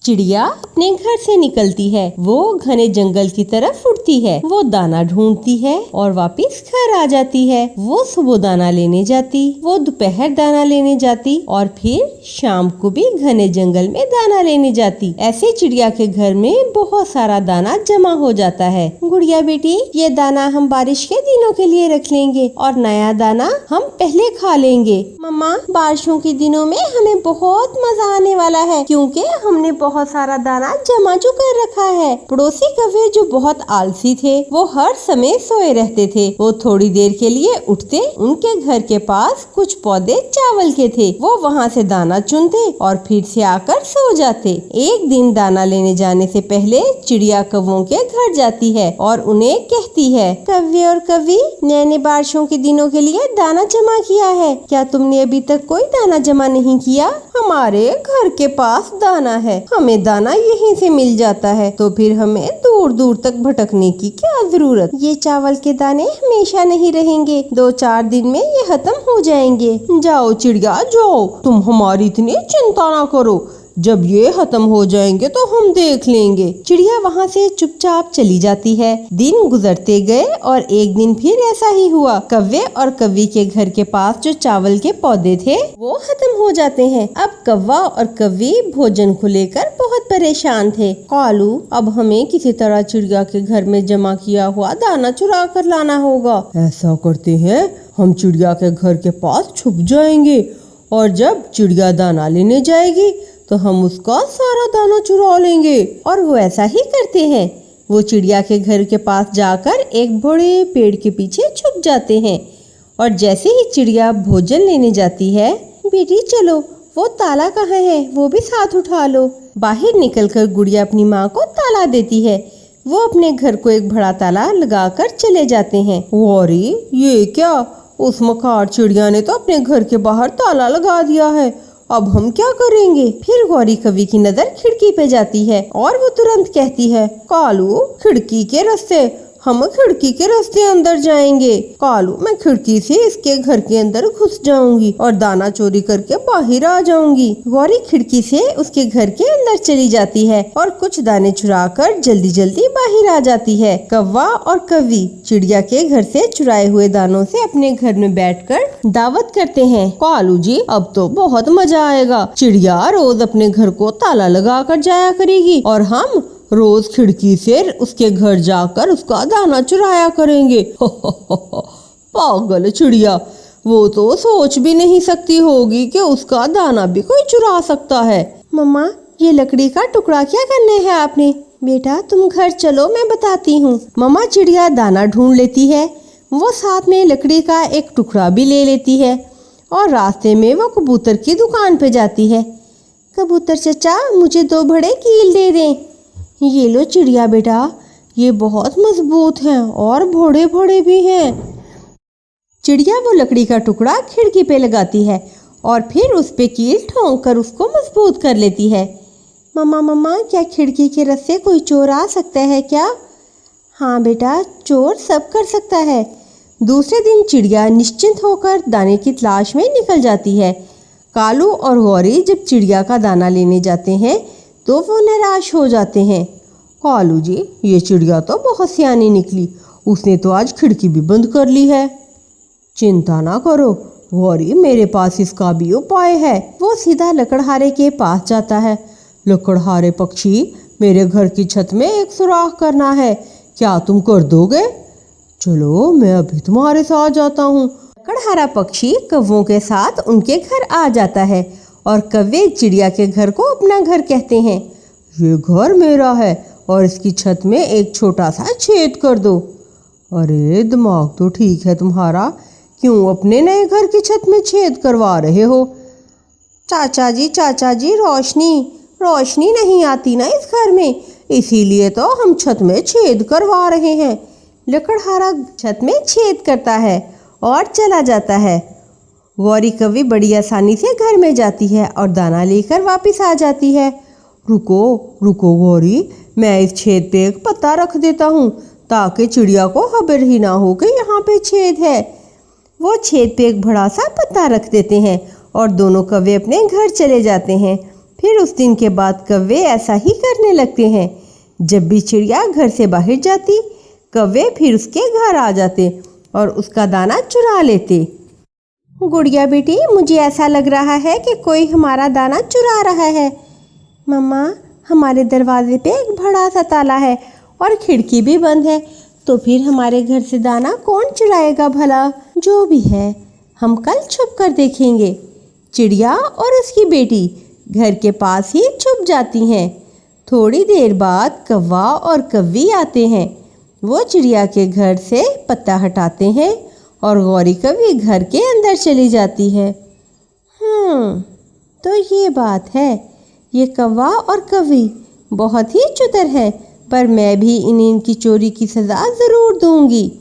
चिड़िया अपने घर से निकलती है। वो घने जंगल की तरफ उड़ती है। वो दाना ढूंढती है और वापस घर आ जाती है। वो सुबह दाना लेने जाती, वो दोपहर दाना लेने जाती और फिर शाम को भी घने जंगल में दाना लेने जाती। ऐसे चिड़िया के घर में बहुत सारा दाना जमा हो जाता है। गुड़िया बेटी, ये दाना हम बारिश के दिनों के लिए रख लेंगे और नया दाना हम पहले खा लेंगे। मम्मा, बारिशों के दिनों में हमें बहुत मजा आने वाला है क्योंकि हमने बहुत सारा दाना जमा जो कर रखा है। पड़ोसी कौवे जो बहुत आलसी थे, वो हर समय सोए रहते थे। वो थोड़ी देर के लिए उठते, उनके घर के पास कुछ पौधे चावल के थे। वो वहाँ से दाना चुनते और फिर से आकर सो जाते। एक दिन दाना लेने जाने से पहले चिड़िया कौवों के घर जाती है और उन्हें कहती है, कौवे और कौवी, मैंने बारिशों के दिनों के लिए दाना जमा किया है। क्या तुमने अभी तक कोई दाना जमा नहीं किया? हमारे घर के पास दाना है, हमें दाना यहीं से मिल जाता है, तो फिर हमें दूर दूर तक भटकने की क्या जरूरत। ये चावल के दाने हमेशा नहीं रहेंगे, 2-4 दिन में ये खत्म हो जाएंगे। जाओ चिड़िया जाओ, तुम हमारी इतनी चिंता ना करो, जब ये खत्म हो जाएंगे तो हम देख लेंगे। चिड़िया वहाँ से चुपचाप चली जाती है। दिन गुजरते गए और एक दिन फिर ऐसा ही हुआ। कौवे और कौवी के घर के पास जो चावल के पौधे थे वो खत्म हो जाते हैं। अब कौवा और कौवी भोजन को लेकर बहुत परेशान थे। कालू, अब हमें किसी तरह चिड़िया के घर में जमा किया हुआ दाना चुरा कर लाना होगा। ऐसा करते हैं, हम चिड़िया के घर के पास छुप जाएंगे और जब चिड़िया दाना लेने जाएगी तो हम उसका सारा दाना चुरा लेंगे। और वो ऐसा ही करते हैं। वो चिड़िया के घर के पास जाकर एक बड़े पेड़ के पीछे छुप जाते हैं और जैसे ही चिड़िया भोजन लेने जाती है, बेटी चलो, वो ताला कहाँ है, वो भी साथ उठा लो। बाहर निकलकर गुड़िया अपनी माँ को ताला देती है। वो अपने घर को एक बड़ा ताला लगाकर चले जाते हैं। अरे ये क्या, उस मकार चिड़िया ने तो अपने घर के बाहर ताला लगा दिया है, अब हम क्या करेंगे। फिर गौरी कवि की नजर खिड़की पे जाती है और वो तुरंत कहती है, कालू, खिड़की के रास्ते, हम खिड़की के रास्ते अंदर जाएंगे। कालू, मैं खिड़की से इसके घर के अंदर घुस जाऊंगी और दाना चोरी करके बाहर आ जाऊंगी। गौरी खिड़की से उसके घर के अंदर चली जाती है और कुछ दाने चुराकर जल्दी जल्दी बाहर आ जाती है। कौवा और कौवी चिड़िया के घर से चुराए हुए दानों से अपने घर में बैठकर दावत करते हैं। कालू जी, अब तो बहुत मजा आएगा। चिड़िया रोज अपने घर को ताला लगा कर जाया करेगी और हम रोज खिड़की से उसके घर जाकर उसका दाना चुराया करेंगे। पागल चिड़िया, वो तो सोच भी नहीं सकती होगी कि उसका दाना भी कोई चुरा सकता है। मम्मा, ये लकड़ी का टुकड़ा क्या करना है आपने? बेटा तुम घर चलो, मैं बताती हूँ। मम्मा चिड़िया दाना ढूंढ लेती है। वो साथ में लकड़ी का एक टुकड़ा भी ले लेती है और रास्ते में वो कबूतर की दुकान पे जाती है। कबूतर चचा, मुझे 2 बड़े कील दे दें। ये लो चिड़िया बेटा, ये बहुत मजबूत हैं और बड़े बड़े भी हैं। चिड़िया वो लकड़ी का टुकड़ा खिड़की पे लगाती है और फिर उस पे कील ठोंक कर उसको मजबूत कर लेती है। मम्मा, क्या खिड़की के रास्ते कोई चोर आ सकता है क्या? हाँ बेटा, चोर सब कर सकता है। दूसरे दिन चिड़िया निश्चिंत होकर दाने की तलाश में निकल जाती है। कालू और गौरी जब चिड़िया का दाना लेने जाते हैं तो वो निराश हो जाते हैं। कालू जी, ये चिड़िया तो बहुत सियानी निकली, उसने तो आज खिड़की भी बंद कर ली है। चिंता ना करो गौरी, मेरे पास इसका भी उपाय है। वो सीधा लकड़हारे के पास जाता है। लकड़हारे पक्षी, मेरे घर की छत में एक सुराख करना है, क्या तुम कर दोगे? चलो, मैं अभी तुम्हारे साथ जाता हूँ। लकड़हारा पक्षी कौवों के साथ उनके घर आ जाता है और कौवे चिड़िया के घर को अपना घर कहते हैं। ये घर मेरा है और इसकी छत में एक छोटा सा छेद कर दो। अरे दिमाग तो ठीक है तुम्हारा, क्यों अपने नए घर की छत में छेद करवा रहे हो? चाचा जी, रोशनी नहीं आती ना इस घर में, इसीलिए तो हम छत में छेद करवा रहे हैं। लकड़हारा छत में छेद करता है और चला जाता है। गौरी कौवी बड़ी आसानी से घर में जाती है और दाना लेकर वापस आ जाती है। रुको गौरी, मैं इस छेद पे एक पत्ता रख देता हूँ ताकि चिड़िया को खबर ही ना हो कि यहाँ पे छेद है। वो छेद पे एक बड़ा सा पत्ता रख देते हैं और दोनों कौवे अपने घर चले जाते हैं। फिर उस दिन के बाद कौवे ऐसा ही करने लगते हैं। जब भी चिड़िया घर से बाहर जाती, कौवे फिर उसके घर आ जाते और उसका दाना चुरा लेते। गुड़िया बेटी, मुझे ऐसा लग रहा है कि कोई हमारा दाना चुरा रहा है। मम्मा, हमारे दरवाजे पे एक बड़ा सा ताला है और खिड़की भी बंद है, तो फिर हमारे घर से दाना कौन चुराएगा भला? जो भी है, हम कल छुप कर देखेंगे। चिड़िया और उसकी बेटी घर के पास ही छुप जाती हैं। थोड़ी देर बाद कौवा और कौवी आते हैं। वो चिड़िया के घर से पत्ता हटाते हैं और गौरी कौवी घर के अंदर चली जाती है। तो ये बात है। ये कौवा और कौवी बहुत ही चतुर है, पर मैं भी इन्हें इनकी चोरी की सज़ा ज़रूर दूंगी।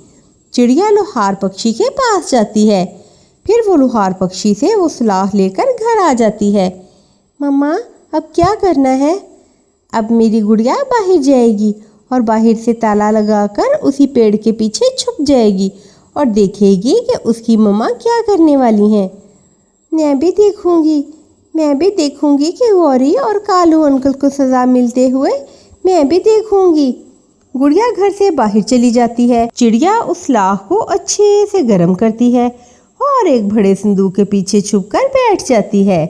चिड़िया लोहार पक्षी के पास जाती है। फिर वो लोहार पक्षी से वो सुलाह लेकर घर आ जाती है। मम्मा, अब क्या करना है? अब मेरी गुड़िया बाहर जाएगी और बाहर से ताला लगाकर उसी पेड़ के पीछे छुप जाएगी और देखेगी कि उसकी मम्मा क्या करने वाली हैं। मैं भी देखूंगी कि गौरी और कालू अंकल को सज़ा मिलते हुए मैं भी देखूंगी। गुड़िया घर से बाहर चली जाती है। चिड़िया उस लाख को अच्छे से गर्म करती है और एक बड़े संदूक के पीछे छुपकर बैठ जाती है।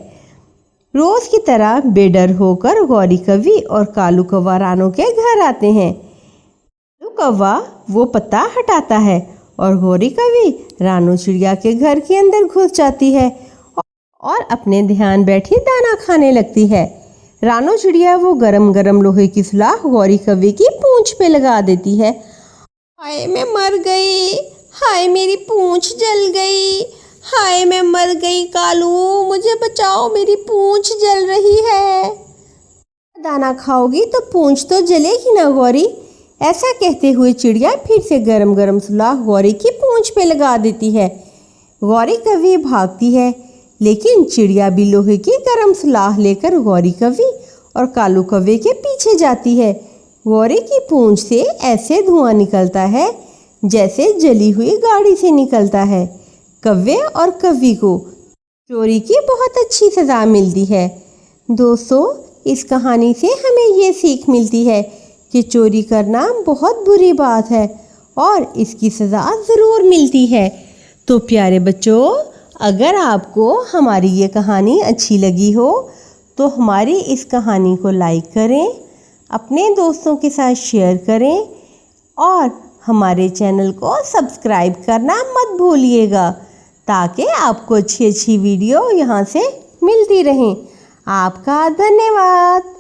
रोज की तरह बेडर होकर गौरी कौवी और कालू कौवा रानू के घर आते हैं। कालू कौवा वो पत्ता हटाता है और गौरी कौवी रानू चिड़िया के घर के अंदर घुस जाती है और अपने ध्यान बैठी दाना खाने लगती है। रानू चिड़िया वो गरम गरम लोहे की सुलाह गौरी कौवी की पूंछ पे लगा देती है। हाय, मैं मर गई। हाय, मेरी पूंछ जल गई। हाय, मैं मर गई। कालू, मुझे बचाओ, मेरी पूंछ जल रही है। दाना खाओगी तो पूंछ तो जलेगी ना गौरी। ऐसा कहते हुए चिड़िया फिर से गरम गरम सुलाह गौरी की पूंछ पे लगा देती है। गौरी कौवी भागती है, लेकिन चिड़िया भी लोहे की गरम सुलाह लेकर गौरी कौवी और कालू कौवे के पीछे जाती है। गौरी की पूंछ से ऐसे धुआं निकलता है जैसे जली हुई गाड़ी से निकलता है। कौवे और कौवी को चोरी की बहुत अच्छी सज़ा मिलती है। दोस्तों, इस कहानी से हमें ये सीख मिलती है कि चोरी करना बहुत बुरी बात है और इसकी सज़ा ज़रूर मिलती है। तो प्यारे बच्चों, अगर आपको हमारी ये कहानी अच्छी लगी हो तो हमारी इस कहानी को लाइक करें, अपने दोस्तों के साथ शेयर करें और हमारे चैनल को सब्सक्राइब करना मत भूलिएगा, ताकि आपको अच्छी अच्छी वीडियो यहाँ से मिलती रहें। आपका धन्यवाद।